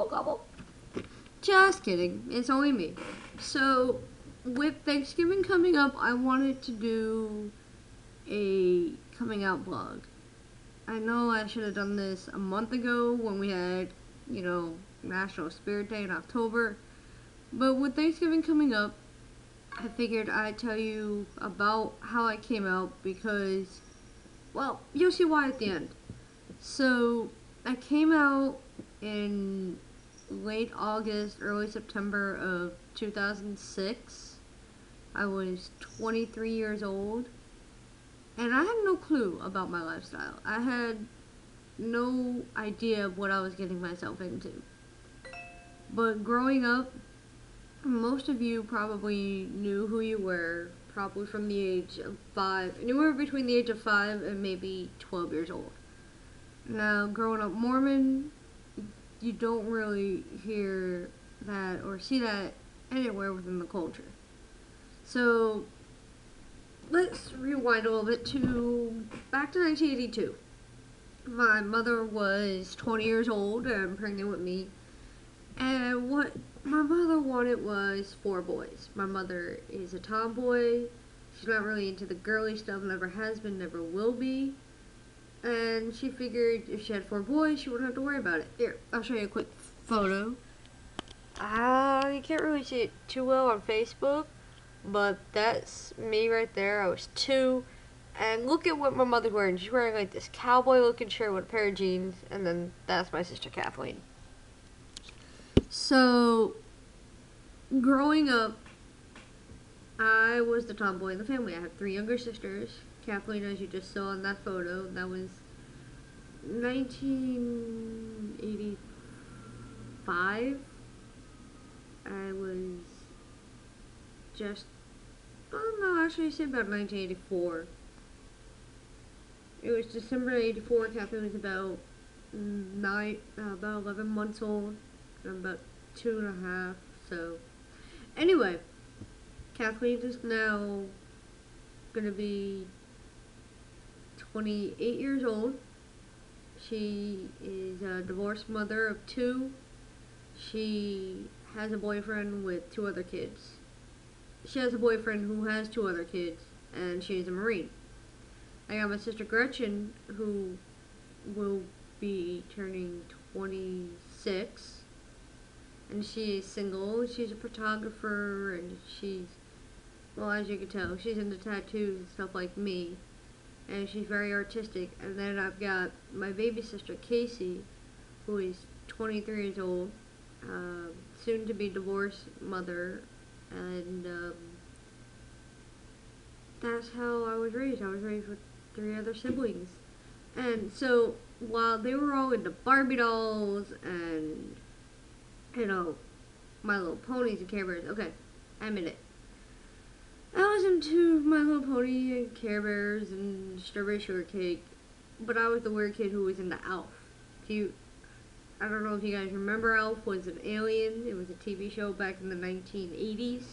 Gobble, gobble. Just kidding. It's only me. So, with Thanksgiving coming up, I wanted to do a coming out vlog. I know I should have done this a month ago when we had, National Spirit Day in October. But with Thanksgiving coming up, I figured I'd tell you about how I came out because, well, you'll see why at the end. So, I came out in late August, early September of 2006. I was 23 years old, and I had no clue about my lifestyle. I had no idea of what I was getting myself into. But growing up, most of you probably knew who you were, probably from the age of 5, anywhere between the age of 5 and maybe 12 years old. Now, growing up Mormon, you don't really hear that or see that anywhere within the culture. So, let's rewind a little bit to back to 1982. My mother was 20 years old and pregnant with me, and what my mother wanted was 4 boys. My mother is a tomboy. She's not really into the girly stuff, never has been, never will be. And she figured if she had 4 boys, she wouldn't have to worry about it. Here, I'll show you a quick photo. You can't really see it too well on Facebook, but that's me right there. I was 2. And look at what my mother's wearing. She's wearing like this cowboy looking shirt with a pair of jeans, and then that's my sister Kathleen. So, growing up, I was the tomboy in the family. I have 3 younger sisters. Kathleen, as you just saw in that photo, that was 1985. I was just, oh no, actually I say about 1984. It was December 84. Kathleen was about 11 months old. I'm about 2.5. So, anyway, Kathleen is now gonna be 28 years old. She is a divorced mother of 2. She has a boyfriend with 2 other kids. She has a boyfriend who has 2 other kids, and she's a Marine. I got my sister Gretchen, who will be turning 26, and she is single. She's a photographer, and she's, well, as you can tell, she's into tattoos and stuff like me, and she's very artistic. And then I've got my baby sister Casey, who is 23 years old, soon to be divorced mother, and that's how I was raised. I was raised with 3 other siblings. And so, while they were all into Barbie dolls and, My Little Ponies and Care Bears, okay, I admit it. I was into My Little Pony and Care Bears and Strawberry Shortcake, but I was the weird kid who was into Alf. I don't know if you guys remember Alf was an alien. It was a TV show back in the 1980s.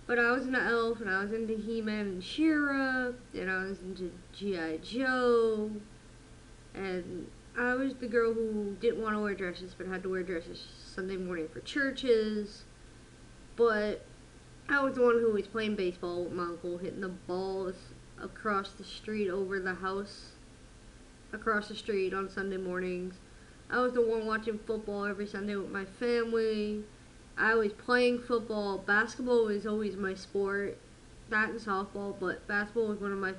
But I was into Elf, and I was into He-Man and She-Ra, and I was into G.I. Joe, and I was the girl who didn't want to wear dresses, but had to wear dresses Sunday morning for churches. But I was the one who was playing baseball with my uncle, hitting the balls across the street over the house, across the street on Sunday mornings. I was the one watching football every Sunday with my family. I was playing football. Basketball was always my sport. That and softball, but basketball was one of my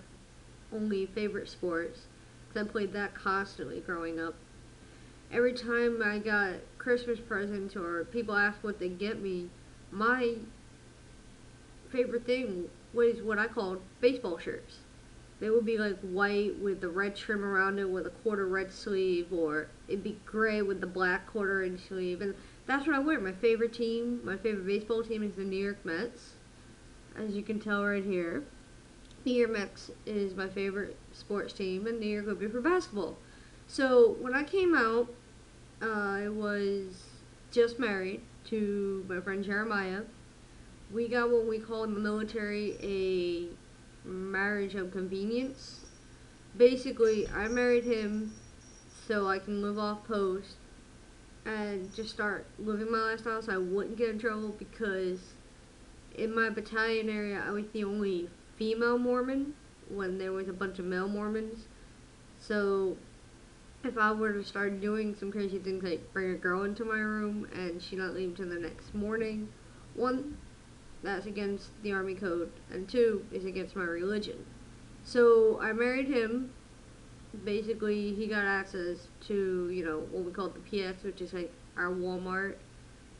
only favorite sports, because I played that constantly growing up. Every time I got Christmas presents or people asked what they get me, my favorite thing was what I called baseball shirts. They would be like white with the red trim around it with a quarter red sleeve, or it'd be gray with the black quarter inch sleeve. And that's what I wear. My favorite team, my favorite baseball team is the New York Mets, as you can tell right here. New York Mets is my favorite sports team, and New York would be for basketball. So when I came out, I was just married to my friend Jeremiah. We got what we call in the military a marriage of convenience. Basically, I married him so I can live off post, and just start living my lifestyle so I wouldn't get in trouble, because in my battalion area I was the only female Mormon when there was a bunch of male Mormons. So if I were to start doing some crazy things like bring a girl into my room and she not leave until the next morning, one, that's against the Army code, and two, is against my religion. So I married him. Basically, he got access to, what we call the PX, which is like our Walmart.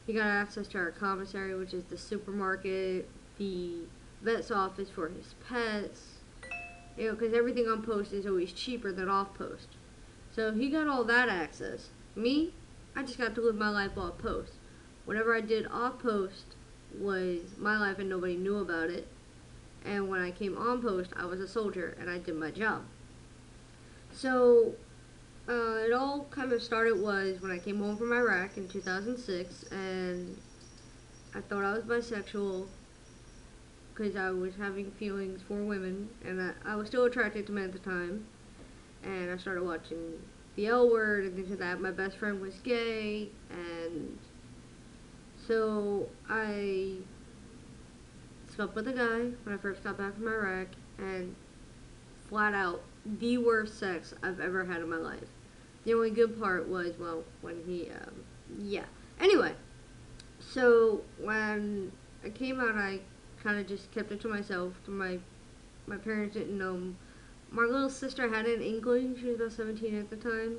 He got access to our commissary, which is the supermarket, the vet's office for his pets, because everything on post is always cheaper than off post. So he got all that access. Me, I just got to live my life off post. Whatever I did off post was my life and nobody knew about it. And when I came on post, I was a soldier and I did my job. So it all kind of started was when I came home from Iraq in 2006, and I thought I was bisexual because I was having feelings for women, and I was still attracted to men at the time. And I started watching The L Word and things like that. My best friend was gay, and so I slept with a guy when I first got back from Iraq, and flat out the worst sex I've ever had in my life. The only good part was, well, when he, yeah. Anyway, so when I came out, I kind of just kept it to myself. My parents didn't know. My little sister had an inkling. She was about 17 at the time,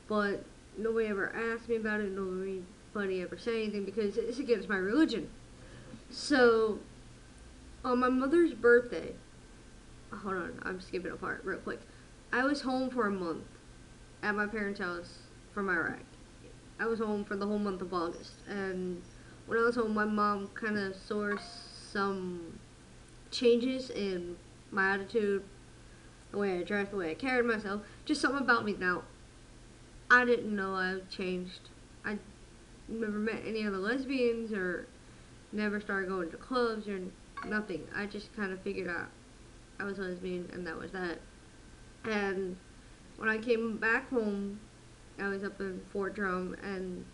but nobody ever asked me about it. Nobody ever said anything because it's against my religion. So on my mother's birthday, hold on, I'm skipping a part real quick. I was home for a month at my parents' house from Iraq. I was home for the whole month of August, and when I was home, my mom kind of saw some changes in my attitude, the way I dressed, the way I carried myself, just something about me. Now, I didn't know I changed. I never met any other lesbians or never started going to clubs or nothing. I just kind of figured out I was lesbian, and that was that. And when I came back home, I was up in Fort Drum, and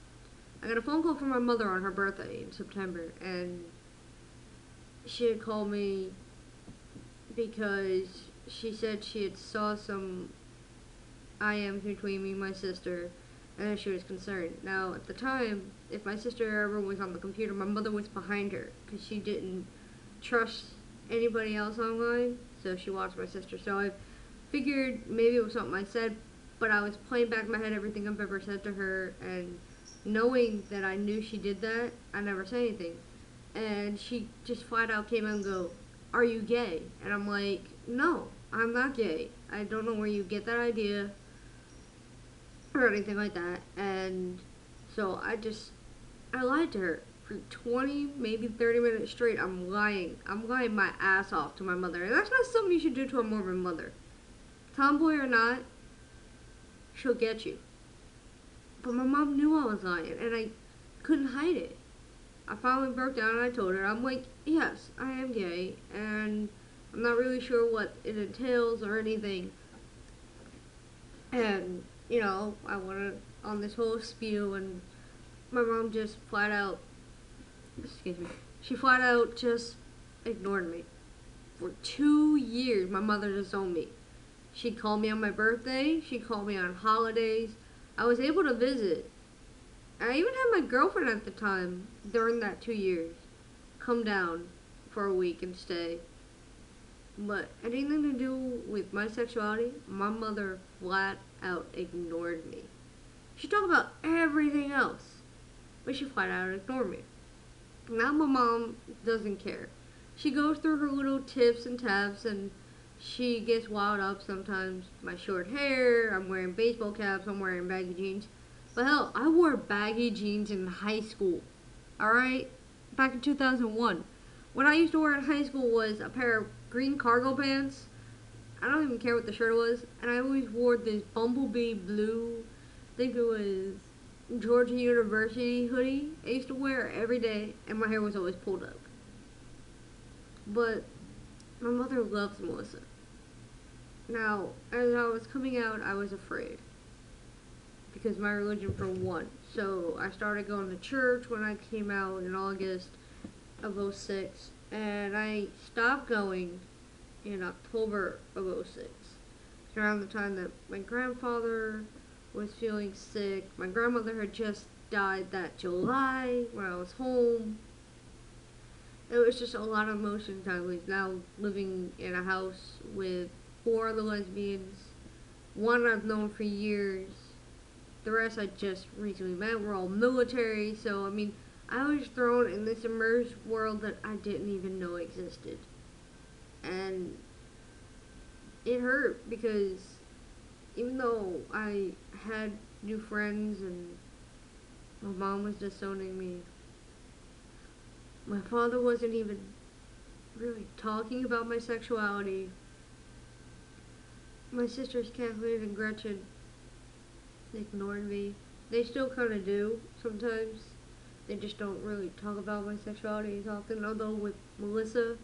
I got a phone call from my mother on her birthday in September, and she had called me because she said she had saw some IMs between me and my sister, and that she was concerned. Now, at the time, if my sister ever was on the computer, my mother was behind her because she didn't trust anybody else online, so she watched my sister. So I figured maybe it was something I said, but I was playing back in my head everything I've ever said to her, and knowing that I knew she did that, I never said anything. And she just flat out came out and go, "Are you gay?" And I'm like, "No, I'm not gay. I don't know where you get that idea or anything like that." And so I lied to her for 20, maybe 30 minutes straight. I'm lying my ass off to my mother. And that's not something you should do to a Mormon mother. Tomboy or not, she'll get you. But my mom knew I was lying, and I couldn't hide it. I finally broke down and I told her, I'm like, yes, I am gay, and I'm not really sure what it entails or anything. And, I went on this whole spiel, and my mom just flat out, she flat out just ignored me. For 2 years, my mother disowned me. She'd call me on my birthday, she'd call me on holidays. I was able to visit. I even had my girlfriend at the time, during that 2 years, come down for a week and stay. But anything to do with my sexuality, my mother flat out ignored me. She talked about everything else, but she flat out ignored me. Now my mom doesn't care. She goes through her little tips and taps, and she gets wild up sometimes. My short hair, I'm wearing baseball caps, I'm wearing baggy jeans. But hell, I wore baggy jeans in high school. Alright? Back in 2001. What I used to wear in high school was a pair of green cargo pants. I don't even care what the shirt was. And I always wore this bumblebee blue, I think it was Georgia University hoodie. I used to wear it every day, and my hair was always pulled up. But my mother loves Melissa. Now, as I was coming out, I was afraid. because my religion for one. So I started going to church when I came out in August of '06, and I stopped going in October of '06. It's around the time that my grandfather was feeling sick. My grandmother had just died that July when I was home. It was just a lot of emotions. I was now living in a house with four other lesbians. One I've known for years. The rest I just recently met. We're all military, so I mean, I was thrown in this immersed world that I didn't even know existed. And it hurt because even though I had new friends and my mom was disowning me, my father wasn't even really talking about my sexuality. My sisters Kathleen and Gretchen ignored me. They still kind of do sometimes. They just don't really talk about my sexuality as often. Although with Melissa,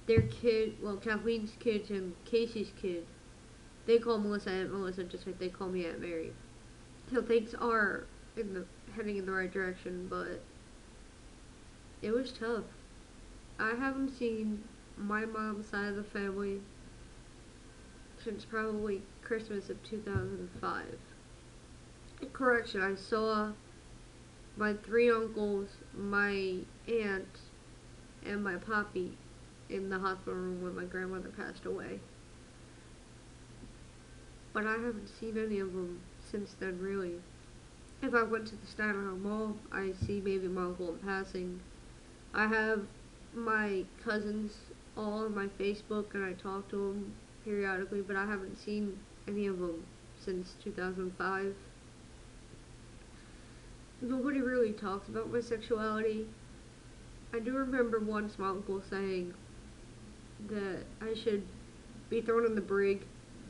their kid, well, Kathleen's kids and Casey's kid, they call Melissa Aunt Melissa just like they call me Aunt Mary. So things are heading in the right direction, but it was tough. I haven't seen my mom's side of the family since probably Christmas of 2005. Correction, I saw my three uncles, my aunt, and my poppy in the hospital room when my grandmother passed away. But I haven't seen any of them since then, really. If I went to the Steiner Mall, I see maybe my uncle in passing. I have my cousins all on my Facebook, and I talk to them periodically, but I haven't seen any of them since 2005. Nobody really talks about my sexuality. I do remember once my uncle saying that I should be thrown in the brig.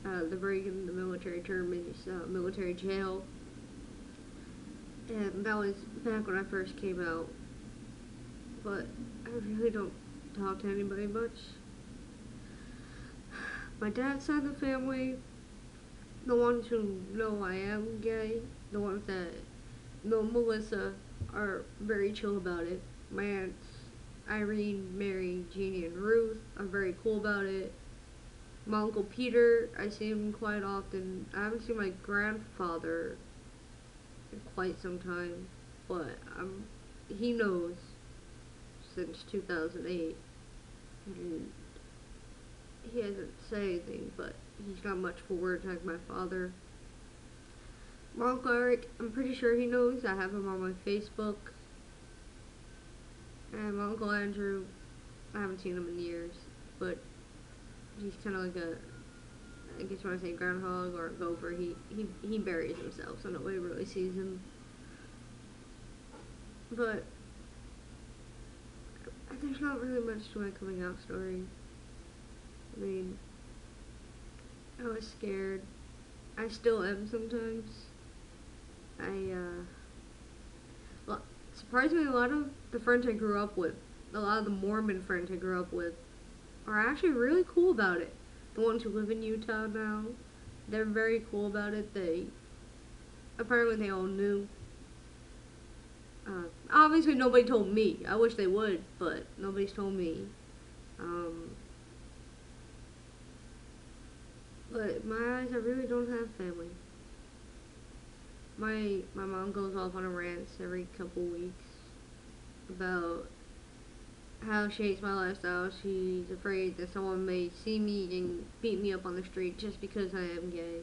The brig in the military term is military jail. And that was back when I first came out. But I really don't talk to anybody much. My dad's side of the family, the ones who know I am gay, the ones that know Melissa, are very chill about it. My aunts Irene, Mary, Jeannie, and Ruth are very cool about it. My Uncle Peter, I see him quite often. I haven't seen my grandfather in quite some time, but he knows since 2008. And he hasn't said anything, but he's not much for words like my father. My Uncle Eric, I'm pretty sure he knows. I have him on my Facebook. And my Uncle Andrew, I haven't seen him in years, but he's kind of like I guess when I say groundhog or a gopher, he buries himself, so nobody really sees him. But there's not really much to my coming out story. I mean, I was scared. I still am sometimes. Well, surprisingly, a lot of the friends I grew up with, a lot of the Mormon friends I grew up with, are actually really cool about it. The ones who live in Utah now, they're very cool about it. Apparently they all knew. Obviously nobody told me. I wish they would, but nobody's told me. But in my eyes, I really don't have family. My mom goes off on a rant every couple weeks about how she hates my lifestyle. She's afraid that someone may see me and beat me up on the street just because I am gay.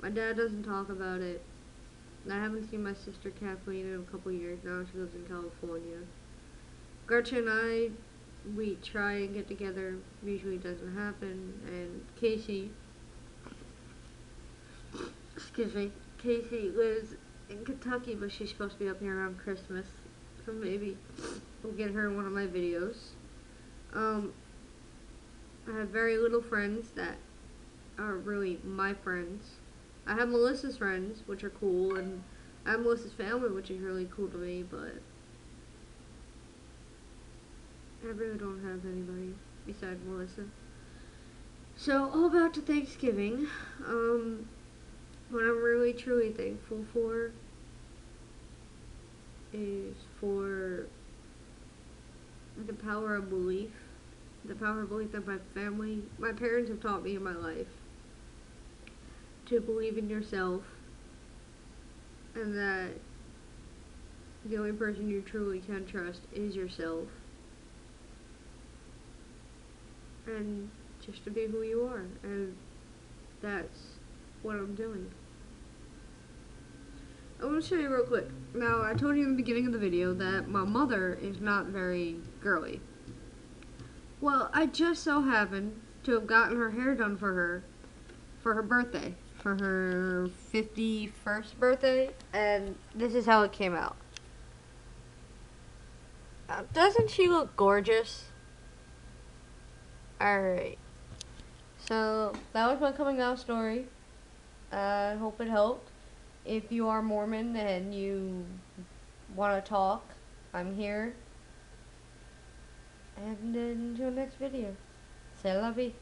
My dad doesn't talk about it. I haven't seen my sister Kathleen in a couple years now. She lives in California. Gretchen and I, we try and get together. Usually it doesn't happen. And Casey, excuse me, Casey lives in Kentucky, but she's supposed to be up here around Christmas. So maybe we'll get her in one of my videos. I have very little friends that are really my friends. I have Melissa's friends, which are cool, and I have Melissa's family, which is really cool to me, but I really don't have anybody besides Melissa. So, all back to Thanksgiving. what I'm really truly thankful for is for the power of belief. The power of belief that my parents have taught me in my life. To believe in yourself, and that the only person you truly can trust is yourself. And just to be who you are. And that's what I'm doing. I want to show you real quick. Now, I told you in the beginning of the video that my mother is not very girly. Well, I just so happened to have gotten her hair done for her birthday. For her 51st birthday. And this is how it came out. Doesn't she look gorgeous? Alright. So, that was my coming out story. I hope it helped. If you are Mormon and you want to talk, I'm here. And until next video, c'est la vie.